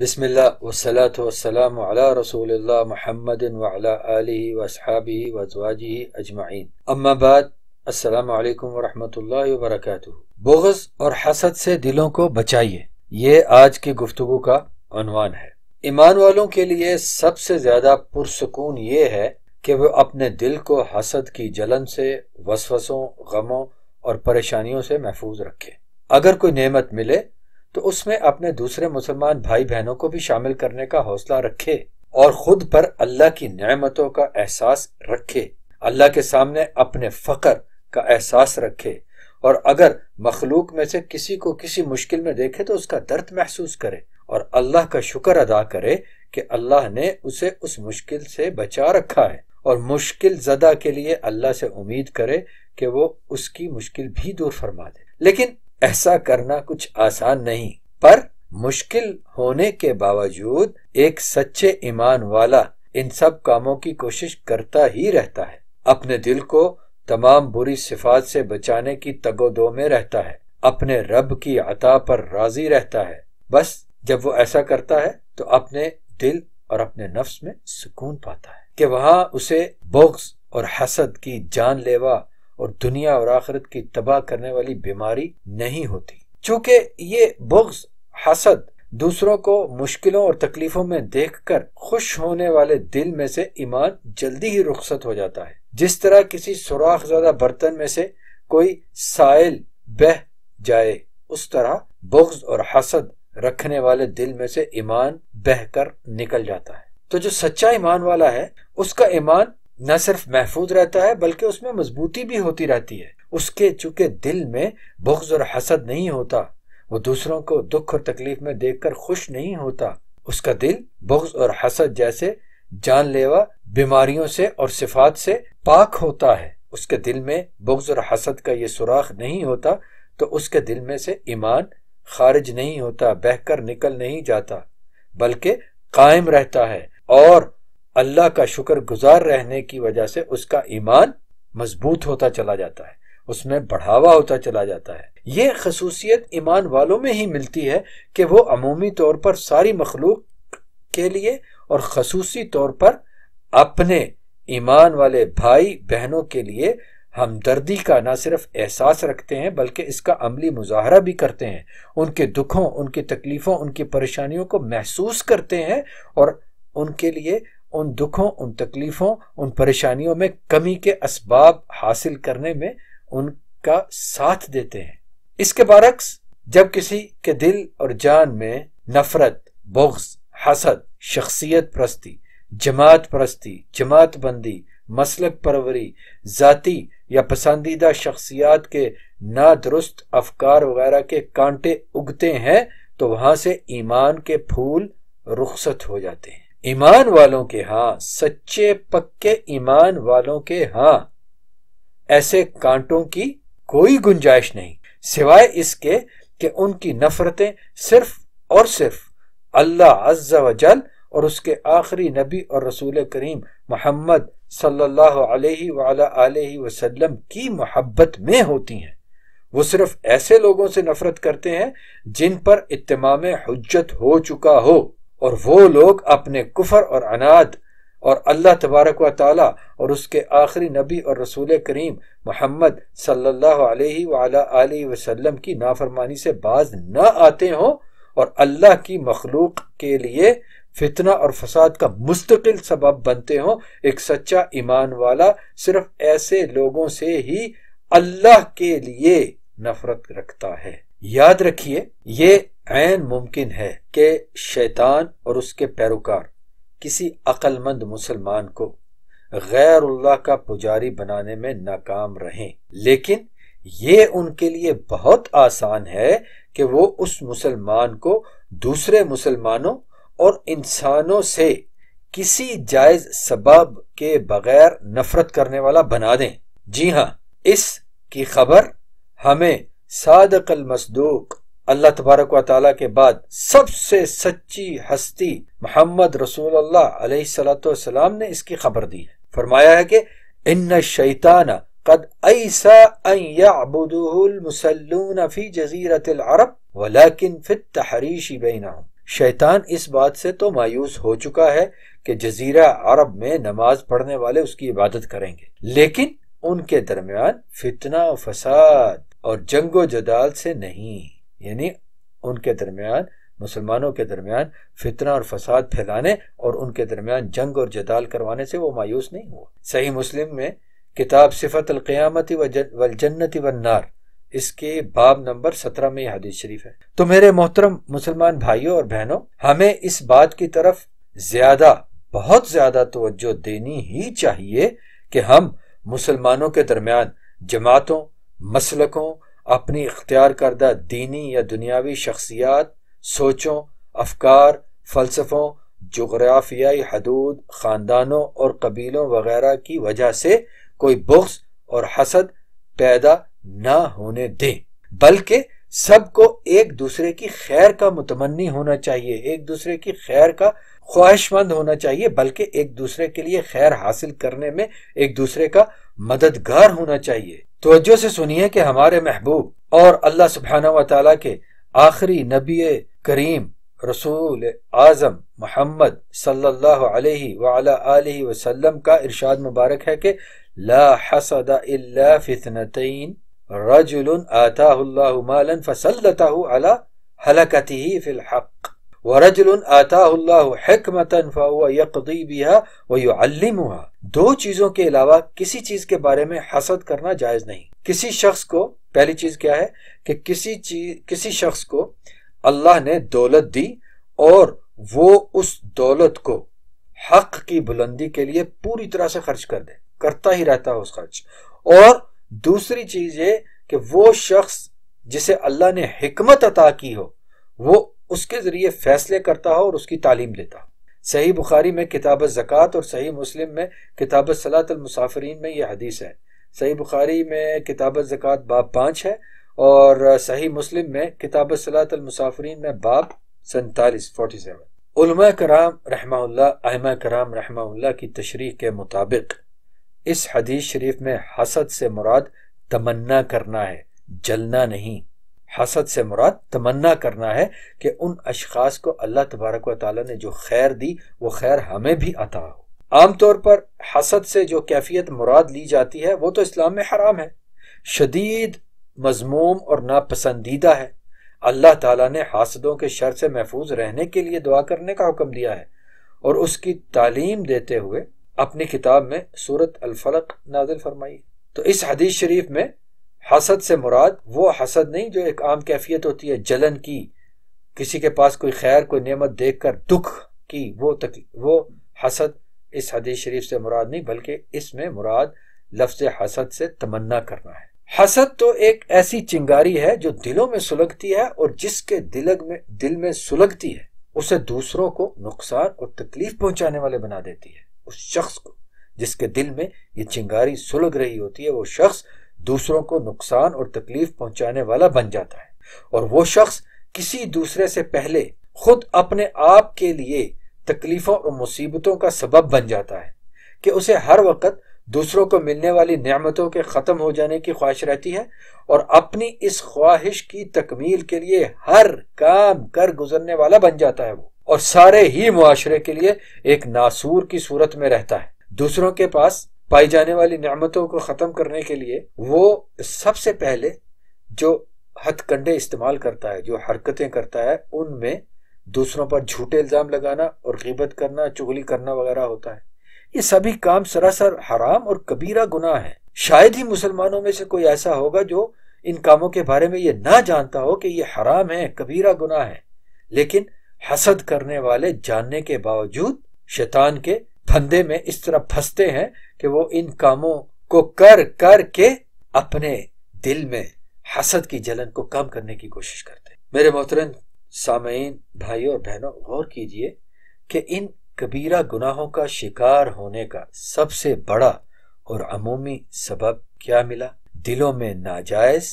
بسم اللہ والصلاة والسلام علی رسول اللہ محمد وعلی آلہ واصحابہ وازواجہ اجمعین، اما بعد، السلام علیکم ورحمۃ اللہ وبرکاتہ۔ بغض اور حسد سے دلوں کو بچائیے، یہ آج کی گفتگو کا عنوان ہے۔ ایمان والوں کے لیے سب سے زیادہ پرسکون یہ ہے کہ وہ اپنے دل کو حسد کی جلن سے، وسوسوں، غموں اور پریشانیوں سے محفوظ رکھے۔ اگر کوئی نعمت ملے تو اس میں اپنے دوسرے مسلمان بھائی بہنوں کو بھی شامل کرنے کا حوصلہ رکھے اور خود پر اللہ کی نعمتوں کا احساس رکھے، اللہ کے سامنے اپنے فقر کا احساس رکھے، اور اگر مخلوق میں سے کسی کو کسی مشکل میں دیکھے تو اس کا درد محسوس کرے اور اللہ کا شکر ادا کرے کہ اللہ نے اسے اس مشکل سے بچا رکھا ہے، اور مشکل زدہ کے لیے اللہ سے امید کرے کہ وہ اس کی مشکل بھی دور فرما دے۔ لیکن ایسا کرنا کچھ آسان نہیں، پر مشکل ہونے کے باوجود ایک سچے ایمان والا ان سب کاموں کی کوشش کرتا ہی رہتا ہے، اپنے دل کو تمام بری صفات سے بچانے کی تگ و دو میں رہتا ہے، اپنے رب کی عطا پر راضی رہتا ہے۔ بس جب وہ ایسا کرتا ہے تو اپنے دل اور اپنے نفس میں سکون پاتا ہے کہ وہاں اسے بغض اور حسد کی جان لیوا اور دنیا اور آخرت کی تباہ کرنے والی بیماری نہیں ہوتی۔ چونکہ یہ بغض، حسد دوسروں کو مشکلوں اور تکلیفوں میں دیکھ کر خوش ہونے والے دل میں سے ایمان جلدی ہی رخصت ہو جاتا ہے۔ جس طرح کسی سوراخ زدہ برتن میں سے کوئی سائل بہہ جائے، اس طرح بغض اور حسد رکھنے والے دل میں سے ایمان بہہ کر نکل جاتا ہے۔ تو جو سچا ایمان والا ہے، اس کا ایمان نہ صرف محفوظ رہتا ہے بلکہ اس میں مضبوطی بھی ہوتی رہتی ہے۔ اس کے چونکہ دل میں بغض اور حسد نہیں ہوتا، وہ دوسروں کو دکھ اور تکلیف میں دیکھ کر خوش نہیں ہوتا، اس کا دل بغض اور حسد جیسے جان لیوا بیماریوں سے اور صفات سے پاک ہوتا ہے۔ اس کے دل میں بغض اور حسد کا یہ سوراخ نہیں ہوتا تو اس کے دل میں سے ایمان خارج نہیں ہوتا، بہہ کر نکل نہیں جاتا، بلکہ قائم رہتا ہے، اور اللہ کا شکر گزار رہنے کی وجہ سے اس کا ایمان مضبوط ہوتا چلا جاتا ہے، اس میں بڑھاوا ہوتا چلا جاتا ہے۔ یہ خصوصیت ایمان والوں میں ہی ملتی ہے کہ وہ عمومی طور پر ساری مخلوق کے لیے اور خصوصی طور پر اپنے ایمان والے بھائی بہنوں کے لیے ہمدردی کا نہ صرف احساس رکھتے ہیں بلکہ اس کا عملی مظاہرہ بھی کرتے ہیں، ان کے دکھوں، ان کی تکلیفوں، ان کی پریشانیوں کو محسوس کرتے ہیں اور ان کے لیے ان دکھوں، ان تکلیفوں، ان پریشانیوں میں کمی کے اسباب حاصل کرنے میں ان کا ساتھ دیتے ہیں۔ اس کے برعکس جب کسی کے دل اور جان میں نفرت، بغض، حسد، شخصیت پرستی، جماعت پرستی، جماعت بندی، مسلک پروری، ذاتی یا پسندیدہ شخصیات کے نادرست افکار وغیرہ کے کانٹے اگتے ہیں تو وہاں سے ایمان کے پھول رخصت ہو جاتے ہیں۔ ایمان والوں کے ہاں، سچے پکے ایمان والوں کے ہاں ایسے کانٹوں کی کوئی گنجائش نہیں، سوائے اس کے کہ ان کی نفرتیں صرف اور صرف اللہ عز و جل اور اس کے آخری نبی اور رسول کریم محمد صلی اللہ علیہ وعلی آلہ وسلم کی محبت میں ہوتی ہیں۔ وہ صرف ایسے لوگوں سے نفرت کرتے ہیں جن پر اتمام حجت ہو چکا ہو، اور وہ لوگ اپنے کفر اور عناد اور اللہ تبارک و تعالی اور اس کے آخری نبی اور رسول کریم محمد صلی اللہ علیہ وعلی آلہ وسلم کی نافرمانی سے باز نہ آتے ہوں اور اللہ کی مخلوق کے لیے فتنہ اور فساد کا مستقل سبب بنتے ہوں۔ ایک سچا ایمان والا صرف ایسے لوگوں سے ہی اللہ کے لیے نفرت رکھتا ہے۔ یاد رکھیے، یہ عین ممکن ہے کہ شیطان اور اس کے پیروکار کسی عقل مند مسلمان کو غیر اللہ کا پجاری بنانے میں ناکام رہیں، لیکن یہ ان کے لیے بہت آسان ہے کہ وہ اس مسلمان کو دوسرے مسلمانوں اور انسانوں سے کسی جائز سبب کے بغیر نفرت کرنے والا بنا دیں۔ جی ہاں، اس کی خبر ہمیں صادق المصدوق اللہ تبارک و تعالیٰ کے بعد سب سے سچی ہستی محمد رسول اللہ علیہ الصلوۃ والسلام نے اس کی خبر دی ہے۔ فرمایا ہے کہ ان الشیطان قد ایسا ان یعبدہ المسلون فی جزیرۃ العرب ولکن فی التحریش بینہم۔ شیطان اس بات سے تو مایوس ہو چکا ہے کہ جزیرہ عرب میں نماز پڑھنے والے اس کی عبادت کریں گے، لیکن ان کے درمیان فتنہ و فساد اور جنگ و جدال سے نہیں، یعنی ان کے درمیان، مسلمانوں کے درمیان فتنہ اور فساد پھیلانے اور ان کے درمیان جنگ اور جدال کروانے سے وہ مایوس نہیں ہوا۔ صحیح مسلم میں کتاب صفت القیامت والجنت والنار، اس کے باب نمبر 17 میں یہ حدیث شریف ہے۔ تو میرے محترم مسلمان بھائیوں اور بہنوں، ہمیں اس بات کی طرف زیادہ، بہت زیادہ توجہ دینی ہی چاہیے کہ ہم مسلمانوں کے درمیان جماعتوں، مسلکوں، اپنی اختیار کردہ دینی یا دنیاوی شخصیات، سوچوں، افکار، فلسفوں، جغرافیائی حدود، خاندانوں اور قبیلوں وغیرہ کی وجہ سے کوئی بغض اور حسد پیدا نہ ہونے دیں، بلکہ سب کو ایک دوسرے کی خیر کا متمنی ہونا چاہیے، ایک دوسرے کی خیر کا خواہش مند ہونا چاہیے، بلکہ ایک دوسرے کے لیے خیر حاصل کرنے میں ایک دوسرے کا مددگار ہونا چاہیے۔ توجہ سے سنیے کہ ہمارے محبوب اور اللہ سبحانہ و تعالیٰ کے آخری نبی کریم رسول اعظم محمد صلی اللہ علیہ وعلی آلہ وسلم کا ارشاد مبارک ہے کہ لا حسد الا فی اثنتین، رجل آتاہ اللہ مالا فسلطہ علی ہلکتہ فی الحق، ورجل آتاہ اللہ حکمتا فہو یقضی بہا ویعلمہا۔ دو چیزوں کے علاوہ کسی چیز کے بارے میں حسد کرنا جائز نہیں۔ کسی شخص کو، پہلی چیز کیا ہے کہ کسی شخص کو اللہ نے دولت دی اور وہ اس دولت کو حق کی بلندی کے لیے پوری طرح سے خرچ کر دے، کرتا ہی رہتا ہے اس خرچ۔ اور دوسری چیز یہ کہ وہ شخص جسے اللہ نے حکمت عطا کی ہو، وہ اس کے ذریعے فیصلے کرتا ہو اور اس کی تعلیم دیتا ہو۔ صحیح بخاری میں کتاب الزکوٰۃ اور صحیح مسلم میں کتاب صلاۃ المسافرین میں یہ حدیث ہے۔ صحیح بخاری میں کتاب الزکوٰۃ باب 5 ہے، اور صحیح مسلم میں کتاب صلاۃ المسافرین میں باب 47۔ علماء کرام رحمہ اللہ، ائمہ کرام رحمہ اللہ کی تشریح کے مطابق اس حدیث شریف میں حسد سے مراد تمنا کرنا ہے، جلنا نہیں۔ حسد سے مراد تمنا کرنا ہے کہ ان اشخاص کو اللہ تبارک و تعالیٰ نے جو خیر دی وہ خیر ہمیں بھی عطا ہو۔ عام طور پر حسد سے جو کیفیت مراد لی جاتی ہے وہ تو اسلام میں حرام ہے، شدید مذموم اور ناپسندیدہ ہے۔ اللہ تعالیٰ نے حاسدوں کے شر سے محفوظ رہنے کے لیے دعا کرنے کا حکم دیا ہے، اور اس کی تعلیم دیتے ہوئے اپنی کتاب میں سورۃ الفلق نازل فرمائی۔ تو اس حدیث شریف میں حسد سے مراد وہ حسد نہیں جو ایک عام کیفیت ہوتی ہے جلن کی، کسی کے پاس کوئی خیر، کوئی نعمت دیکھ کر دکھ کی، وہ حسد اس حدیث شریف سے مراد نہیں، بلکہ اس میں مراد لفظ حسد سے تمنا کرنا ہے۔ حسد تو ایک ایسی چنگاری ہے جو دلوں میں سلگتی ہے، اور جس کے دل میں سلگتی ہے اسے دوسروں کو نقصان اور تکلیف پہنچانے والے بنا دیتی ہے۔ اس شخص کو جس کے دل میں یہ چنگاری سلگ رہی ہوتی ہے، وہ شخص دوسروں کو نقصان اور تکلیف پہنچانے والا بن جاتا ہے، اور وہ شخص کسی دوسرے سے پہلے خود اپنے آپ کے لیے تکلیفوں اور مصیبتوں کا سبب بن جاتا ہے کہ اسے ہر وقت دوسروں کو ملنے والی نعمتوں کے ختم ہو جانے کی خواہش رہتی ہے، اور اپنی اس خواہش کی تکمیل کے لیے ہر کام کر گزرنے والا بن جاتا ہے وہ، اور سارے ہی معاشرے کے لیے ایک ناسور کی صورت میں رہتا ہے۔ دوسروں کے پاس پائی جانے والی نعمتوں کو ختم کرنے کے لیے وہ سب سے پہلے جو ہتھ کنڈے استعمال کرتا ہے، جو حرکتیں کرتا ہے، ان میں دوسروں پر جھوٹے الزام لگانا اور غیبت کرنا، چغلی کرنا وغیرہ ہوتا ہے۔ یہ سبھی کام سراسر حرام اور کبیرہ گناہ ہیں۔ شاید ہی مسلمانوں میں سے کوئی ایسا ہوگا جو ان کاموں کے بارے میں یہ نہ جانتا ہو کہ یہ حرام ہے، کبیرہ گناہ ہے، لیکن حسد کرنے والے جاننے کے باوجود شیطان کے پھندے میں اس طرح پھنستے ہیں کہ وہ ان کاموں کو کر کے اپنے دل میں حسد کی جلن کو کم کرنے کی کوشش کرتے ہیں۔ میرے محترم سامعین، بھائیوں اور بہنوں، غور کیجئے کہ ان کبیرہ گناہوں کا شکار ہونے کا سب سے بڑا اور عمومی سبب کیا ملا؟ دلوں میں ناجائز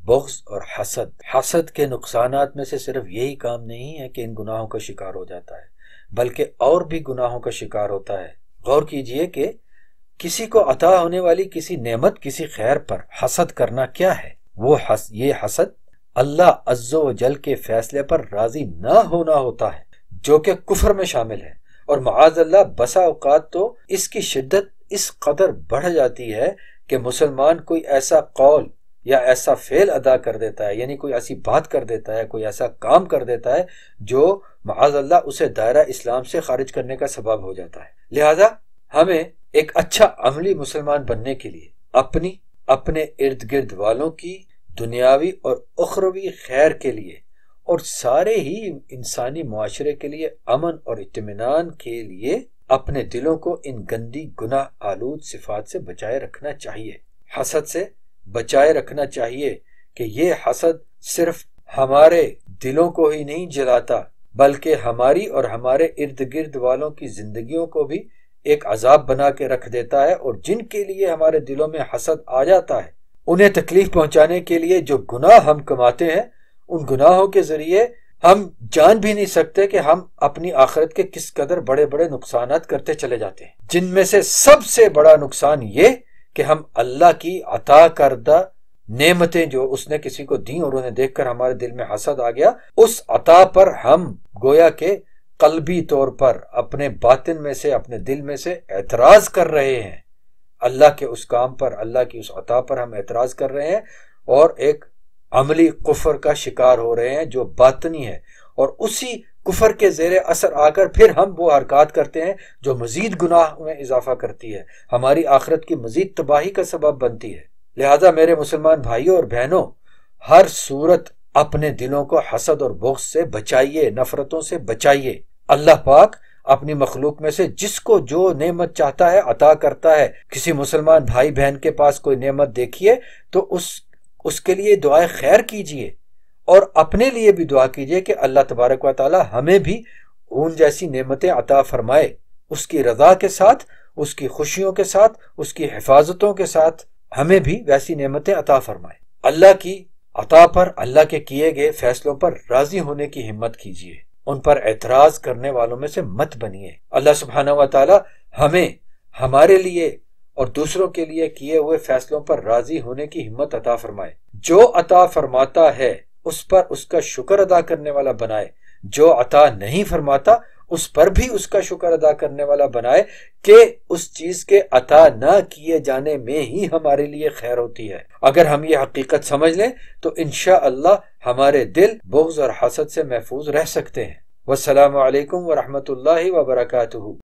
بغض اور حسد۔ حسد کے نقصانات میں سے صرف یہی کام نہیں ہے کہ ان گناہوں کا شکار ہو جاتا ہے، بلکہ اور بھی گناہوں کا شکار ہوتا ہے۔ غور کیجئے کہ کسی کو عطا ہونے والی کسی نعمت، کسی خیر پر حسد کرنا کیا ہے؟ یہ حسد اللہ عز و جل کے فیصلے پر راضی نہ ہونا ہوتا ہے، جو کہ کفر میں شامل ہے، اور معاذ اللہ بسا اوقات تو اس کی شدت اس قدر بڑھ جاتی ہے کہ مسلمان کوئی ایسا قول یا ایسا فعل ادا کر دیتا ہے، یعنی کوئی ایسی بات کر دیتا ہے، کوئی ایسا کام کر دیتا ہے جو معاذ اللہ اسے دائرہ اسلام سے خارج کرنے کا سبب ہو جاتا ہے۔ لہذا ہمیں ایک اچھا عملی مسلمان بننے کے لیے اپنے ارد گرد والوں کی دنیاوی اور اخروی خیر کے لیے اور سارے ہی انسانی معاشرے کے لیے امن اور اطمینان کے لیے اپنے دلوں کو ان گندی گناہ آلود صفات سے بچائے رکھنا چاہیے، حسد سے بچائے رکھنا چاہیے کہ یہ حسد صرف ہمارے دلوں کو ہی نہیں جلاتا بلکہ ہماری اور ہمارے ارد گرد والوں کی زندگیوں کو بھی ایک عذاب بنا کے رکھ دیتا ہے، اور جن کے لیے ہمارے دلوں میں حسد آ جاتا ہے انہیں تکلیف پہنچانے کے لیے جو گناہ ہم کماتے ہیں، ان گناہوں کے ذریعے ہم جان بھی نہیں سکتے کہ ہم اپنی آخرت کے کس قدر بڑے بڑے نقصانات کرتے چلے جاتے ہیں، جن میں سے سب سے بڑا نقصان یہ کہ ہم اللہ کی عطا کردہ نعمتیں جو اس نے کسی کو دیں اور انہیں دیکھ کر ہمارے دل میں حسد آ گیا، اس عطا پر ہم گویا کہ قلبی طور پر اپنے باطن میں سے اپنے دل میں سے اعتراض کر رہے ہیں، اللہ کے اس کام پر، اللہ کی اس عطا پر ہم اعتراض کر رہے ہیں اور ایک عملی کفر کا شکار ہو رہے ہیں جو باطنی ہے، اور اسی کفر کے زیر اثر آ کر پھر ہم وہ حرکات کرتے ہیں جو مزید گناہ میں اضافہ کرتی ہے، ہماری آخرت کی مزید تباہی کا سبب بنتی ہے۔ لہذا میرے مسلمان بھائیوں اور بہنوں، ہر صورت اپنے دلوں کو حسد اور بغض سے بچائیے، نفرتوں سے بچائیے۔ اللہ پاک اپنی مخلوق میں سے جس کو جو نعمت چاہتا ہے عطا کرتا ہے۔ کسی مسلمان بھائی بہن کے پاس کوئی نعمت دیکھیے تو اس کے لیے دعائے خیر کیجیے، اور اپنے لیے بھی دعا کیجیے کہ اللہ تبارک و تعالی ہمیں بھی ان جیسی نعمتیں عطا فرمائے، اس کی رضا کے ساتھ، اس کی خوشیوں کے ساتھ، اس کی حفاظتوں کے ساتھ ہمیں بھی ویسی نعمتیں عطا فرمائے۔ اللہ کی عطا پر، اللہ کے کیے گئے فیصلوں پر راضی ہونے کی ہمت کیجیے، ان پر اعتراض کرنے والوں میں سے مت بنیے۔ اللہ سبحانہ و تعالی ہمیں ہمارے لیے اور دوسروں کے لیے کیے ہوئے فیصلوں پر راضی ہونے کی ہمت عطا فرمائے، جو عطا فرماتا ہے اس پر اس کا شکر ادا کرنے والا بنائے، جو عطا نہیں فرماتا اس پر بھی اس کا شکر ادا کرنے والا بنائے کہ اس چیز کے عطا نہ کیے جانے میں ہی ہمارے لیے خیر ہوتی ہے۔ اگر ہم یہ حقیقت سمجھ لیں تو انشاءاللہ ہمارے دل بغض اور حسد سے محفوظ رہ سکتے ہیں۔ والسلام علیکم ورحمۃ اللہ وبرکاتہ۔